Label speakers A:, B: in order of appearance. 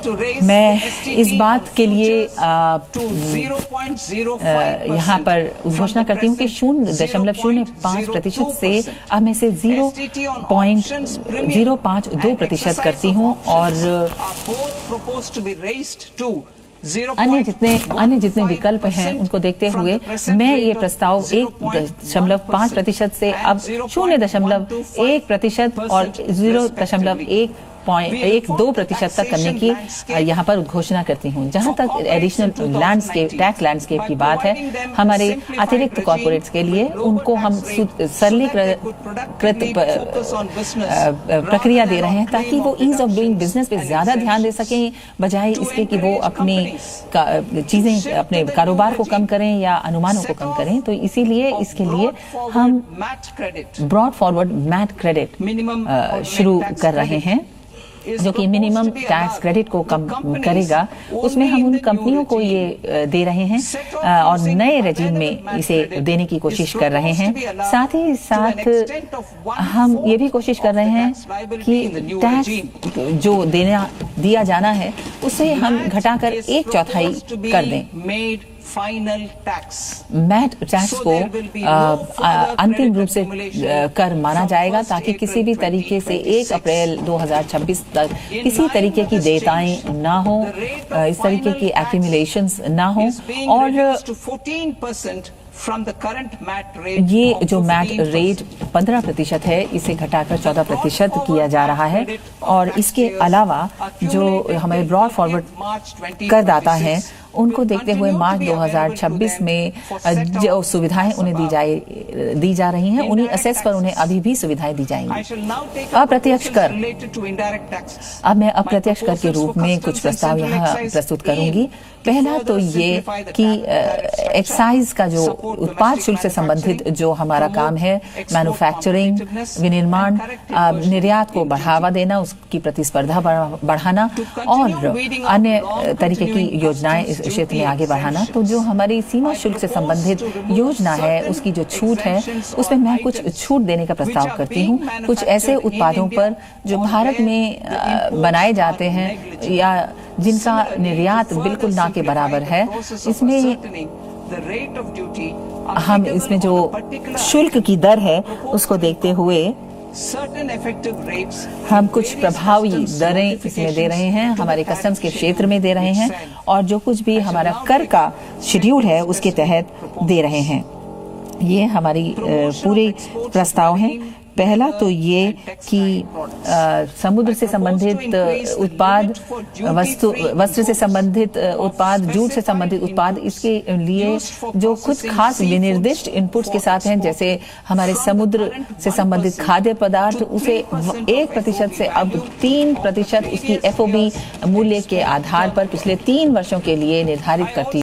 A: मैं इस बात के लिए यहाँ पर घोषणा करती हूँ कि 0.05% से अब मैं इसे 0.052% करती हूँ और अन्य जितने विकल्प हैं उनको देखते हुए मैं ये प्रस्ताव 1.5% से अब 0.1% और 0.12% तक करने की यहाँ पर घोषणा करती हूँ। जहाँ तक एडिशनल टैक्स लैंडस्केप की बात है, हमारे अतिरिक्त कॉर्पोरेट्स के लिए उनको हम सरलीकृत प्रक्रिया दे रहे हैं ताकि वो ईज ऑफ डूइंग बिजनेस पे ज्यादा ध्यान दे सकें, बजाय इसके कि वो अपनी चीजें अपने कारोबार को कम करें या अनुमानों को कम करें। तो इसीलिए इसके लिए हम ब्रॉड फॉरवर्ड मैट क्रेडिट शुरू कर रहे हैं, जो कि मिनिमम टैक्स क्रेडिट को कम करेगा। उसमें हम उन कंपनियों को ये दे रहे हैं और नए रेजिम में इसे देने की कोशिश कर रहे हैं। साथ ही साथ हम ये भी कोशिश कर रहे हैं कि टैक्स जो दिया जाना है उसे हम घटाकर 1/4 कर दें। मैट टैक्स को अंतिम रूप से कर माना जाएगा ताकि किसी भी तरीके से 1 अप्रैल 2026 तक किसी तरीके की देयताएं ना हो, इस तरीके की एक्यूमुलेशंस ना हो। और ये जो मैट रेट 15% है इसे घटाकर 14% किया जा रहा है। और इसके अलावा जो हमारे ब्रॉड फॉरवर्ड करदाता हैं उनको देखते हुए मार्च 2026 में जो सुविधाएं उन्हें दी जा रही हैं, उन्हीं असेस पर उन्हें अभी भी सुविधाएं दी जाएंगी। अप्रत्यक्ष कर, अब मैं अप्रत्यक्ष कर के रूप में कुछ प्रस्ताव यहाँ प्रस्तुत करूंगी। पहला तो ये कि एक्साइज का जो उत्पाद शुल्क से संबंधित जो हमारा काम है, मैन्युफैक्चरिंग, विनिर्माण, निर्यात को बढ़ावा देना, उसकी प्रतिस्पर्धा बढ़ाना और अन्य तरीके की योजनाएं इस क्षेत्र में आगे बढ़ाना। तो जो हमारी सीमा शुल्क से संबंधित योजना है उसकी जो छूट है उसमें मैं कुछ छूट देने का प्रस्ताव करती हूँ। कुछ ऐसे उत्पादों पर जो भारत में बनाए जाते हैं या जिनका निर्यात बिल्कुल ना के बराबर है, इसमें जो शुल्क की दर है उसको देखते हुए हम कुछ प्रभावी दरें इसमें दे रहे हैं, हमारे कस्टम्स के क्षेत्र में दे रहे हैं और जो कुछ भी हमारा कर का शेड्यूल है उसके तहत दे रहे हैं। ये हमारी पूरे प्रस्ताव हैं। पहला तो ये कि समुद्र से संबंधित उत्पाद, वस्त्र से संबंधित उत्पाद, जूट से संबंधित उत्पाद, इसके लिए जो कुछ खास विनिर्दिष्ट इनपुट्स के साथ हैं, जैसे हमारे समुद्र से संबंधित खाद्य पदार्थ, उसे 1% से अब 3% उसकी FOB मूल्य के आधार पर पिछले 3 वर्षों के लिए निर्धारित करती